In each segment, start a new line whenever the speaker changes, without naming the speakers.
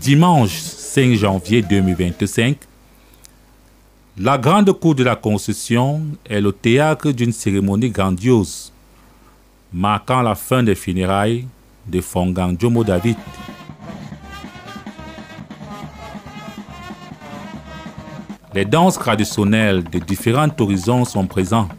Dimanche 5 janvier 2025, la grande cour de la Constitution est le théâtre d'une cérémonie grandiose, marquant la fin des funérailles de Fongang Jomo David. Les danses traditionnelles de différents horizons sont présentes.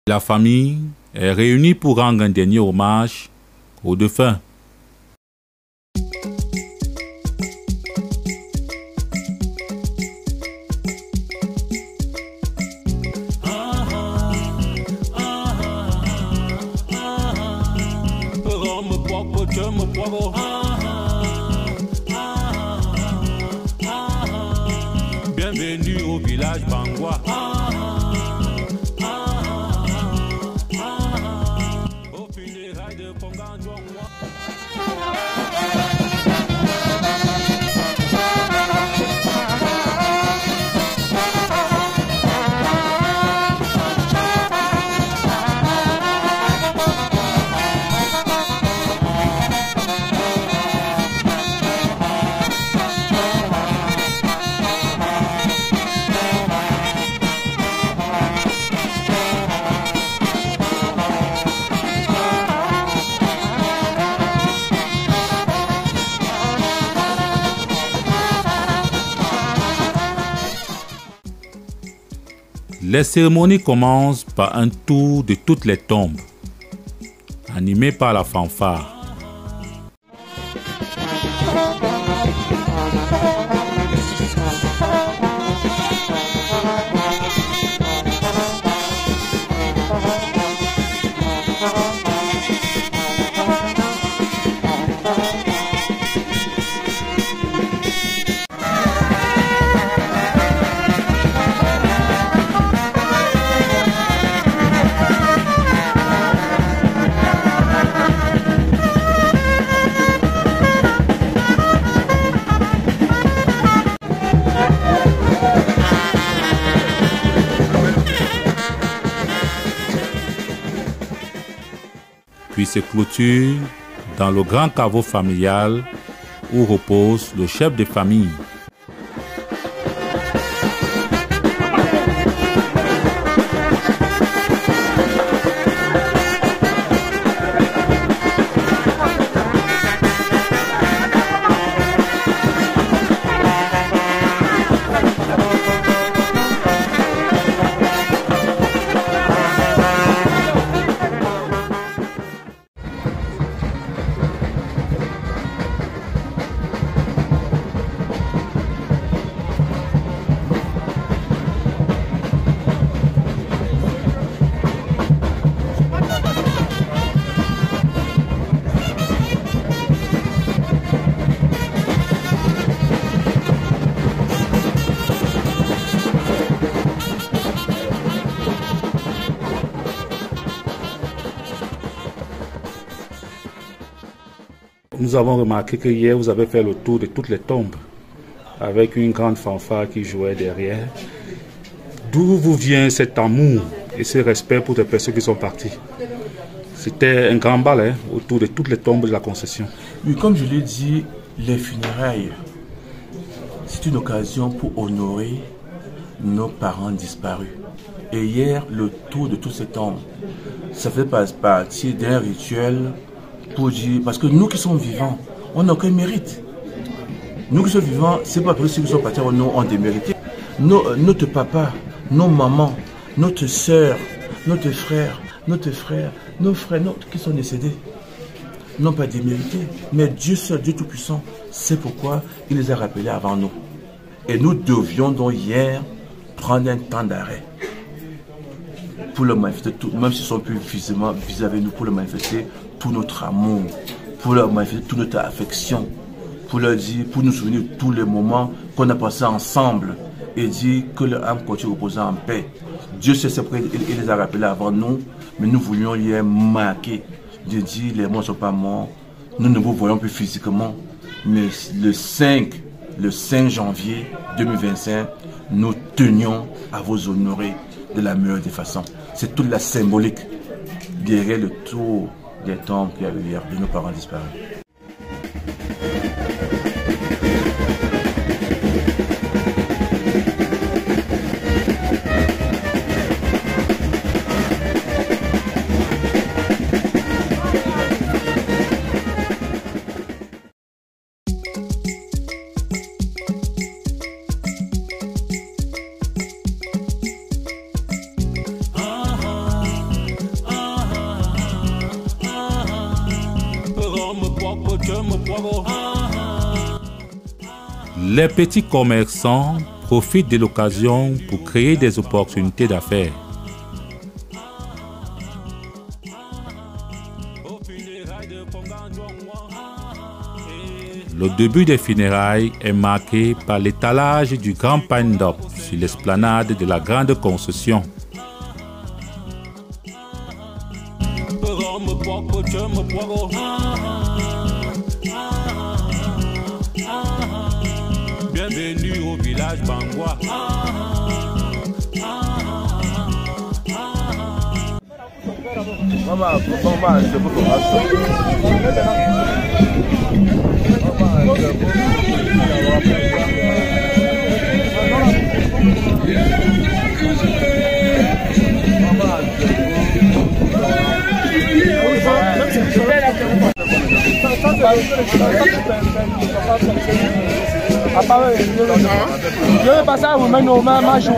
La famille est réunie pour rendre un dernier hommage aux défunts.
Bienvenue au village Bangwa.
Les cérémonies commencent par un tour de toutes les tombes, animé par la fanfare. puis se clôture dans le grand caveau familial où repose le chef de famille.
Nous avons remarqué que hier, vous avez fait le tour de toutes les tombes avec une grande fanfare qui jouait derrière. D'où vous vient cet amour et ce respect pour les personnes qui sont parties? C'était un grand bal hein, autour de toutes les tombes de la concession.
Oui, comme je l'ai dit, les funérailles, c'est une occasion pour honorer nos parents disparus. Et hier, le tour de toutes ces tombes, ça fait partie d'un rituel pour dire, parce que nous qui sommes vivants, on n'a aucun mérite. Nous qui sommes vivants, c'est pas parce que ceux qui sont partis ont démérité. Notre papa, nos mamans, notre soeur, notre frère, nos frères qui sont décédés n'ont pas démérité. Mais Dieu seul, Dieu Tout-Puissant, c'est pourquoi il les a rappelés avant nous. Et nous devions donc hier prendre un temps d'arrêt pour le manifester, même s'ils sont plus physiquement vis-à-vis de nous, pour le manifester tout notre amour, pour leur manifester toute notre affection, pour leur dire, pour nous souvenir de tous les moments qu'on a passés ensemble et dire que leur âme continue à reposer en paix. Dieu sait pourquoi il les a rappelés avant nous, mais nous voulions hier marquer, de dire les morts ne sont pas morts, nous ne vous voyons plus physiquement, mais le 5 janvier 2025, nous tenions à vous honorer de la meilleure des façons. C'est toute la symbolique derrière le tour des tombes qu'il y a eu hier de nos parents disparus.
Les petits commerçants profitent de l'occasion pour créer des opportunités d'affaires. Le début des funérailles est marqué par l'étalage du grand pain-d'op sur l'esplanade de la grande concession.
Bienvenue au village Bangwa.
Je vais passer à vous mettre au même jour,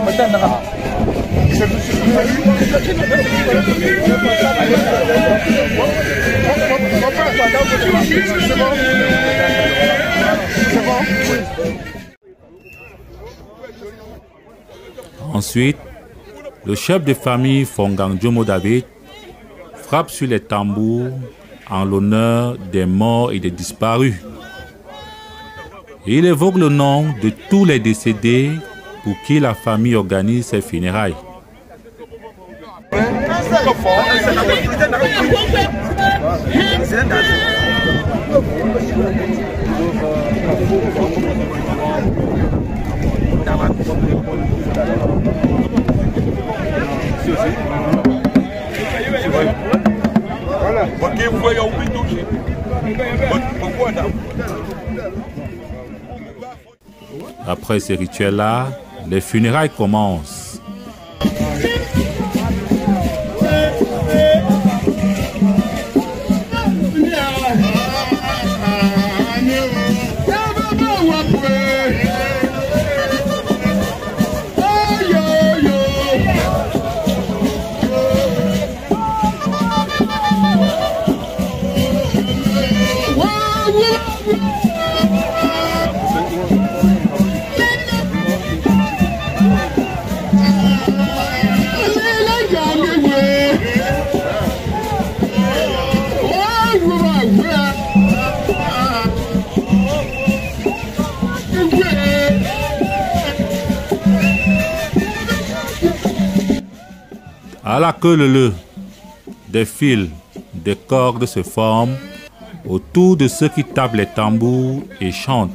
Ensuite, le chef de famille Fongang Jomo David frappe sur les tambours en l'honneur des morts et des disparus. Il évoque le nom de tous les décédés pour qui la famille organise ses funérailles. Après ces rituels-là, les funérailles commencent. À la queue leu, des fils, des cordes se forment autour de ceux qui tapent les tambours et chantent.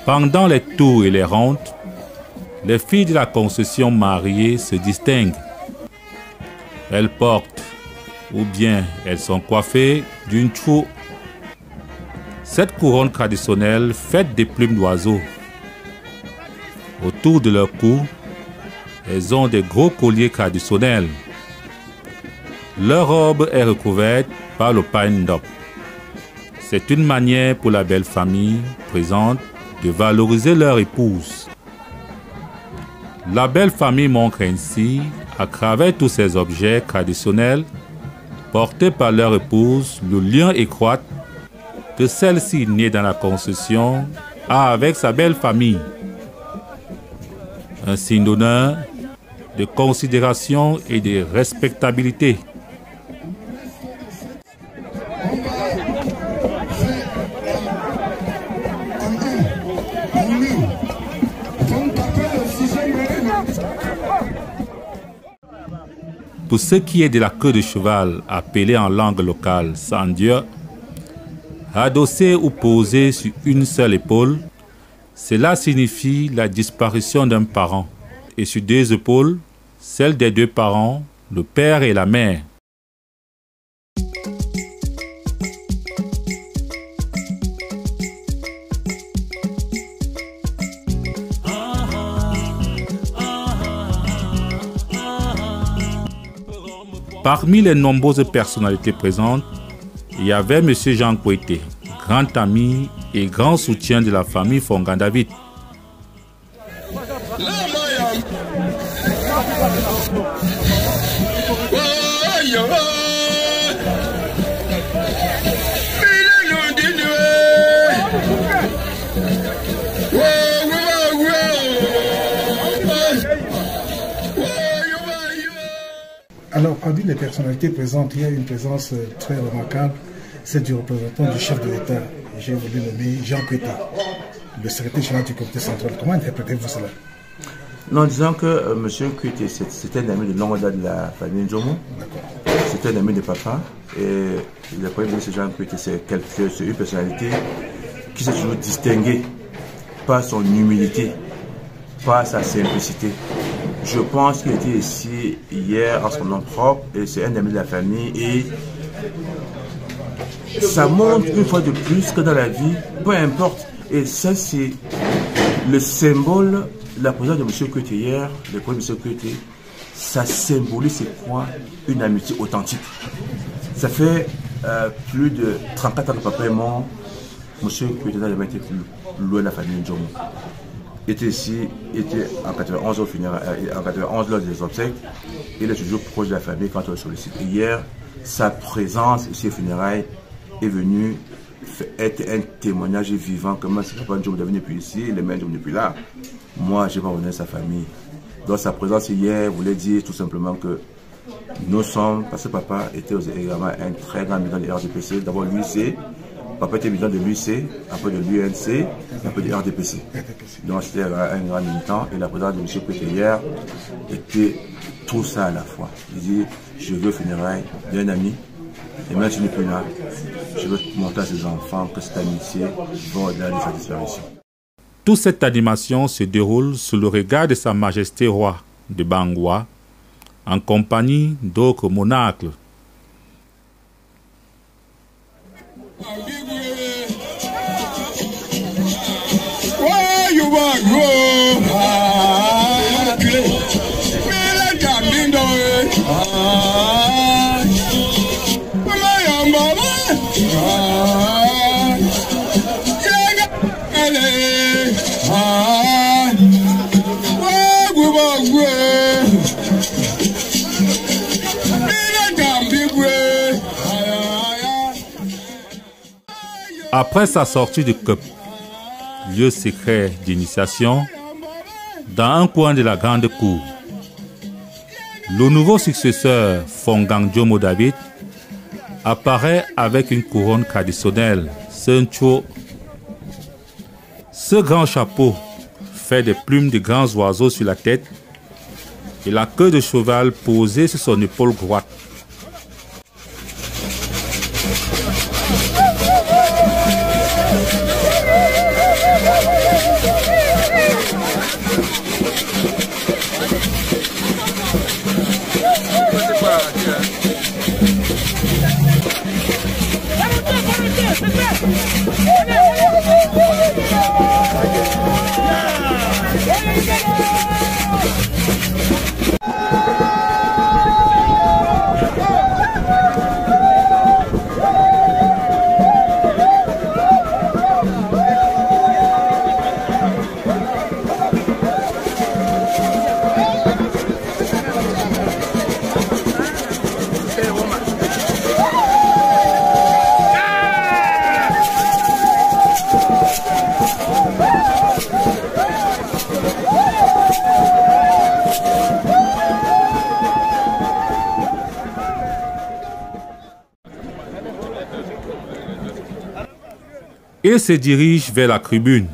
Pendant les tours et les rentes, les filles de la concession mariée se distinguent. Elles portent, ou bien elles sont coiffées d'une chou. Cette couronne traditionnelle faite des plumes d'oiseaux. Autour de leur cou, elles ont des gros colliers traditionnels. Leur robe est recouverte par le pain-dop. C'est une manière pour la belle famille présente de valoriser leur épouse. La belle famille montre ainsi, à travers tous ces objets traditionnels portés par leur épouse, le lien étroit que celle-ci, née dans la concession, a avec sa belle famille. Un signe d'honneur, de considération et de respectabilité. Pour ce qui est de la queue de cheval, appelée en langue locale sandieu, adossée ou posée sur une seule épaule, cela signifie la disparition d'un parent. Et sur deux épaules, celle des deux parents, le père et la mère. Parmi les nombreuses personnalités présentes, il y avait M. Jean Kouété, grand ami et grand soutien de la famille Fongan David.
Alors, parmi les personnalités présentes, il y a une présence très remarquable, celle du représentant du chef de l'État. J'ai voulu nommer Jean Kwete, le secrétaire général du comité central. Comment interprétez-vous cela?
Non, disons que M. Kwete, c'était un ami de longue date de la famille Ndjomo. C'était un ami de papa. Et le premier ministre Jean Kwete, c'est une personnalité qui s'est toujours distinguée par son humilité, par sa simplicité. Je pense qu'il était ici hier en son nom propre et c'est un ami de la famille et ça montre une fois de plus que dans la vie, peu importe, et ça c'est le symbole, la présence de M. Kwete hier, le premier M. Kwete, ça symbolise c'est quoi une amitié authentique. Ça fait plus de 34 ans que papa est mort, M. Kwete n'a jamais été plus loin de la famille Ndjomo. Il était ici, il était en 91 au funérailles, en 91 lors des obsèques, il est toujours proche de la famille quand on le sollicite. Hier, sa présence ici au funérailles est venue être un témoignage vivant que moi, c'est papa Ndjomo n'est plus ici, les mères Ndjomo n'est plus là. Moi, je n'ai pas reconnu sa famille. Donc sa présence hier voulait dire tout simplement que nous sommes, parce que papa était également un très grand militant de RDPC. D'abord l'UIC, papa était militant de l'UIC, après de l'UNC, après de RDPC. Donc c'était un grand militant et la présence de M. Kwete hier était tout ça à la fois. Il dit, je veux funérailles d'un ami, et même si je n'ai plus là, je veux montrer à ses enfants que cette amitié va au-delà de sa disparition.
Toute cette animation se déroule sous le regard de Sa Majesté Roi de Bangwa, en compagnie d'autres monarques. Après sa sortie du cup, lieu secret d'initiation, dans un coin de la grande cour, le nouveau successeur Fongang Ndjomo David apparaît avec une couronne traditionnelle, Sencho. Ce grand chapeau fait des plumes de grands oiseaux sur la tête et la queue de cheval posée sur son épaule droite. Il se dirige vers la tribune.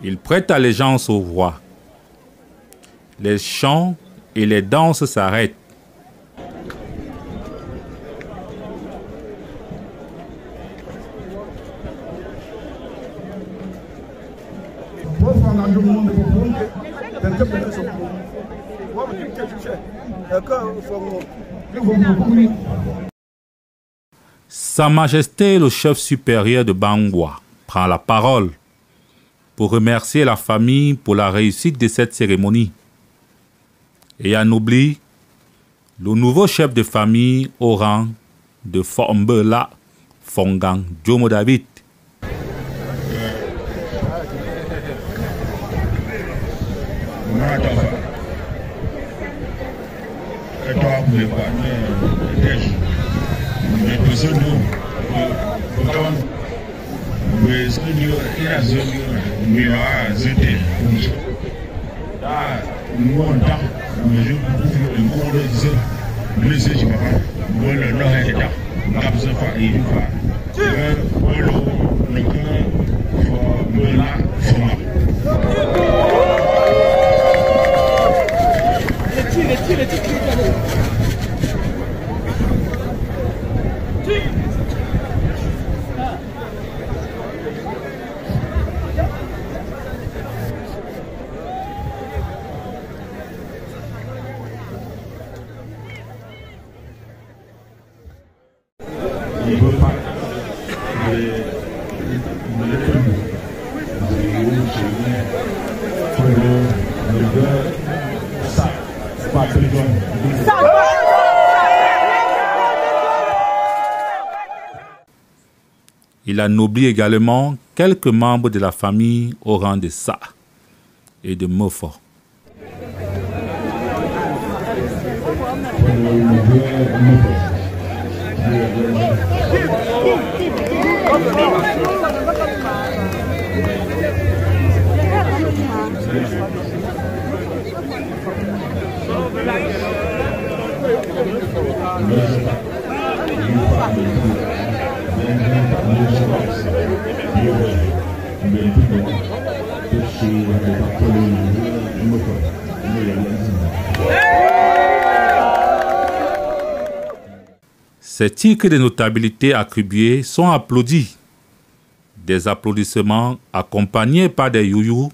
Il prête allégeance au roi. Les chants et les danses s'arrêtent. Sa Majesté le chef supérieur de Bangwa prend la parole pour remercier la famille pour la réussite de cette cérémonie et en oublie le nouveau chef de famille au rang de Fombela Fongang Ndjomo David. Il anoblit également quelques membres de la famille au rang de Sa et de Mofo. Ces titres de notabilité attribués sont applaudis. Des applaudissements accompagnés par des youyous,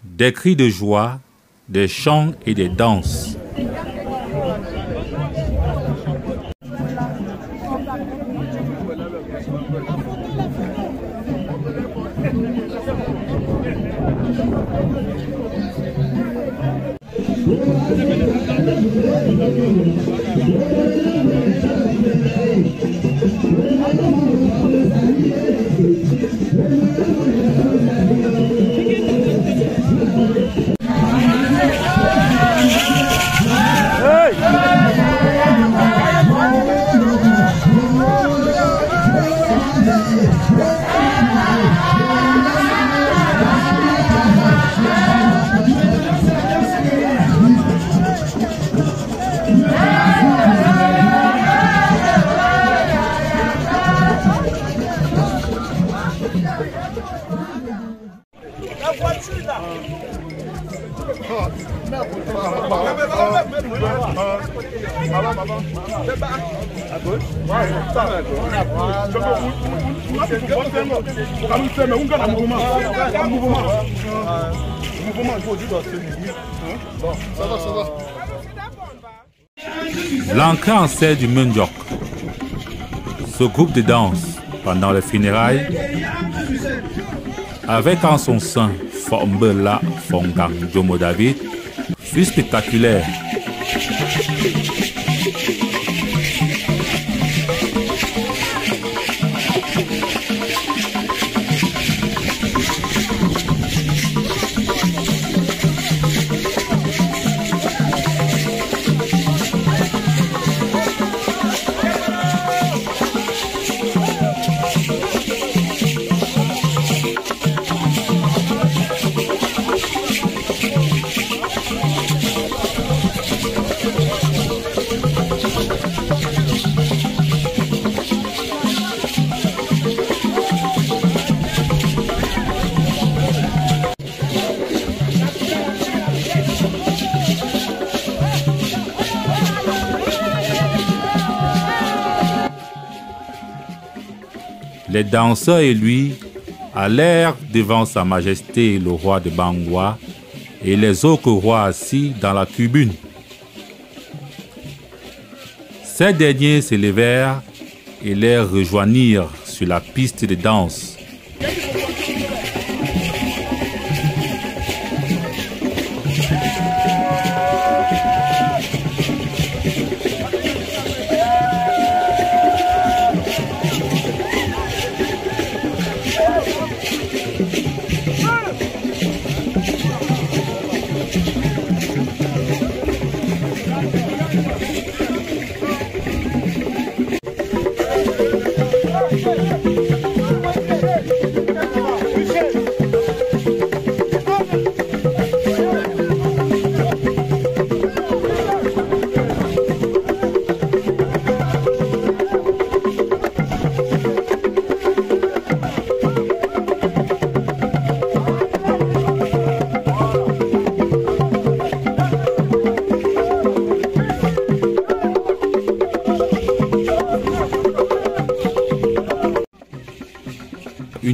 des cris de joie, des chants et des danses. L'entrée en scène du Munjok, ce groupe de danse pendant les funérailles, avec en son sein Fombela Fongang Jomo David, fut spectaculaire. Les danseurs et lui allèrent devant Sa Majesté le roi de Bangwa et les autres rois assis dans la tribune. Ces derniers se levèrent et les rejoignirent sur la piste de danse.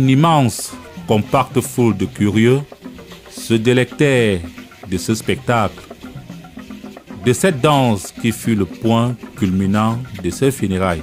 Une immense, compacte foule de curieux se délectait de ce spectacle, de cette danse qui fut le point culminant de ces funérailles.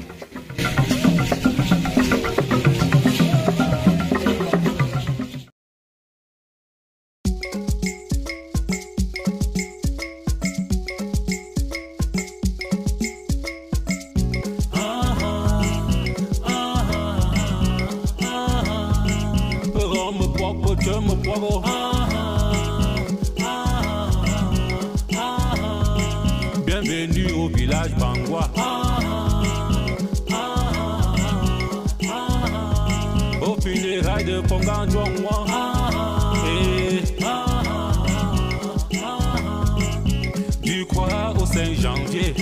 Bienvenue au village Bangwa. Au funérailles de Ponganjongwa. Du 3 au 5 janvier.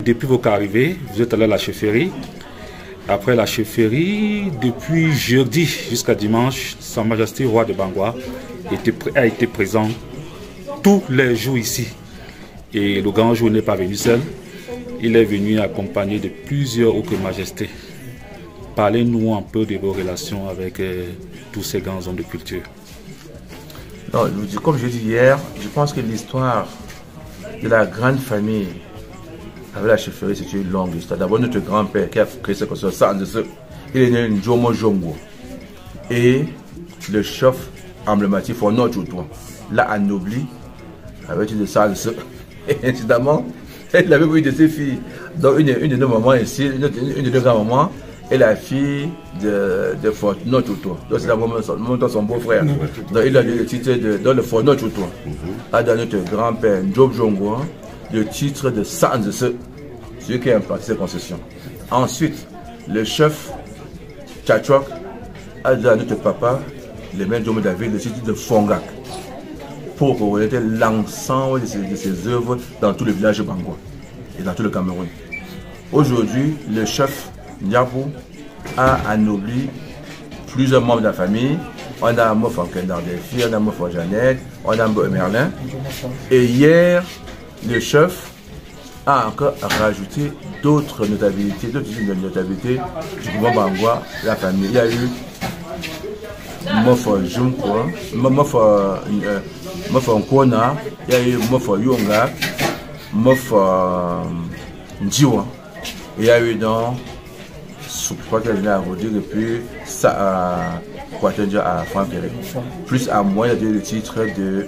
Depuis votre arrivée, vous êtes allé à la chefferie. Après la chefferie, depuis jeudi jusqu'à dimanche, Sa Majesté Roi de Bangwa a été présent tous les jours ici. Et le grand jour n'est pas venu seul. Il est venu accompagné de plusieurs autres majestés. Parlez-nous un peu de vos relations avec tous ces grands hommes de culture.
Non, comme je l'ai dit hier, je pense que l'histoire de la grande famille avec la chefferie, c'est une longue histoire. D'abord, notre grand-père qui a créé cette construction, il est né Njomo Jongo. Et le chef emblématique, Fono Choutoua, l'a anobli avec une sens. Et incidemment, il avait eu de ses filles. Donc, une de nos mamans ici, une de nos grands-mamans, et la fille de Fono Choutoua. Donc, c'est la maman de son beau-frère. Donc, il a le titre de le Fono Choutoua. A donné notre grand-père Njomo Jongo le titre de Sanz, celui qui a implanté cette concession. Ensuite, le chef Tchachok a donné à notre papa, le maire Djomo David, le titre de Fongak, pour connaître l'ensemble de ses œuvres dans tout le village de Bangwa et dans tout le Cameroun. Aujourd'hui, le chef Ndiabou a anobli plusieurs membres de la famille. On a Mofa Kendar Delphi, on a Mofa Jeannette, on a Mbo Merlin. Et hier, le chef a encore rajouté d'autres notabilités, d'autres types de notabilités du mouvement Bangwa, la famille. Il y a eu Mofa Junko, Mofa Nkona, il y a eu Mofa Yonga, Mofa Njiwa. Il y a eu donc, je crois qu'elle vient à vous dire, depuis ça à Franck Ferré. Plus à moi, il y a eu le titre de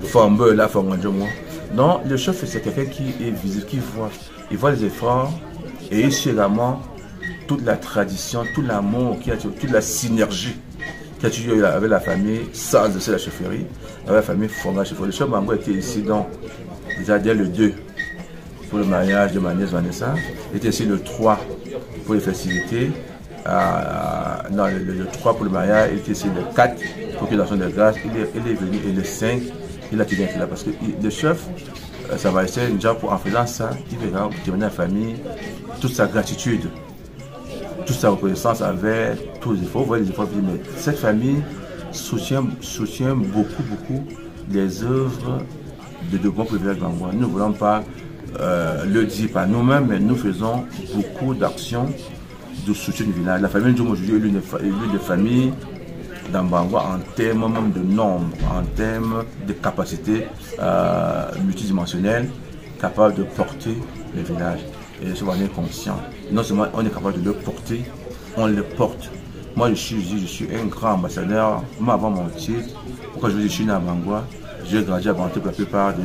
Fombe, la Fonganjomo. Non, le chef, c'est quelqu'un qui est visible, il voit les efforts et ici également toute la tradition, tout l'amour, toute la synergie qu'il y a toujours avec la famille, sans la chefferie, avec la famille Fonga Chefferie. Le chef Bangwa était ici donc déjà dès le 2 pour le mariage de ma nièce Vanessa, il était ici le 3 pour les festivités, non, le 3 pour le mariage, il était ici le 4 pour qu'il l'action de grâce, il est venu et le 5. Il a été là parce que le chef, ça va essayer déjà en faisant ça, il verra témoigner à la famille toute sa gratitude, toute sa reconnaissance avec tous les efforts. Vous voyez les efforts, mais cette famille soutient beaucoup les œuvres de développement pour le village Bangwa. Nous ne voulons pas le dire par nous-mêmes, mais nous faisons beaucoup d'actions de soutien du village. La famille Njomo aujourd'hui est l'une des familles dans Bangwa en termes même de nombre, en termes de capacité multidimensionnelle, capable de porter le village. Et ce on est conscient. Non seulement on est capable de le porter, on le porte. Moi je suis un grand ambassadeur, moi avant mon titre, pourquoi je suis né à Bangwa, j'ai grandi à Bangwa pour la plupart de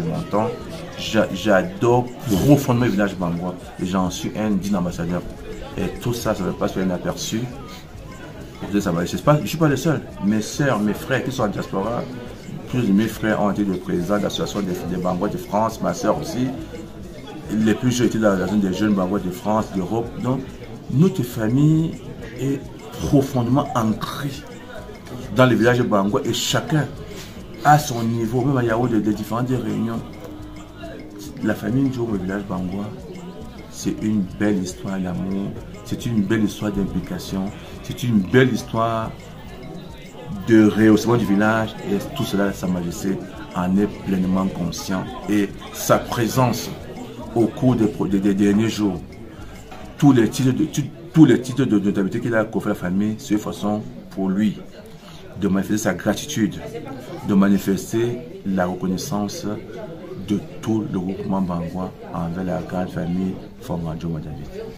mon temps. J'adore profondément le village Bangwa et j'en suis un digne ambassadeur. Et tout ça, ça ne va pas se faire inaperçu. Je ne suis pas le seul. Mes soeurs, mes frères qui sont en diaspora, plus de mes frères ont été des présidents de l'association des Bangwa de France, ma soeur aussi. Les plus jeunes étaient dans la zone des jeunes Bangwa de France, d'Europe. Donc, notre famille est profondément ancrée dans le village de Bangwa et chacun à son niveau, même à Yaoundé, des différentes réunions. La famille Njomo, le village Bangwa, c'est une belle histoire d'amour, c'est une belle histoire d'implication, c'est une belle histoire de rehaussement du village, et tout cela, Sa Majesté en est pleinement conscient. Et sa présence au cours des derniers jours, tous les titres de notabilité qu'il a confiés à la famille, c'est une façon pour lui de manifester sa gratitude, de manifester la reconnaissance de tout le groupement Bangwa envers la grande famille Fonganjo David.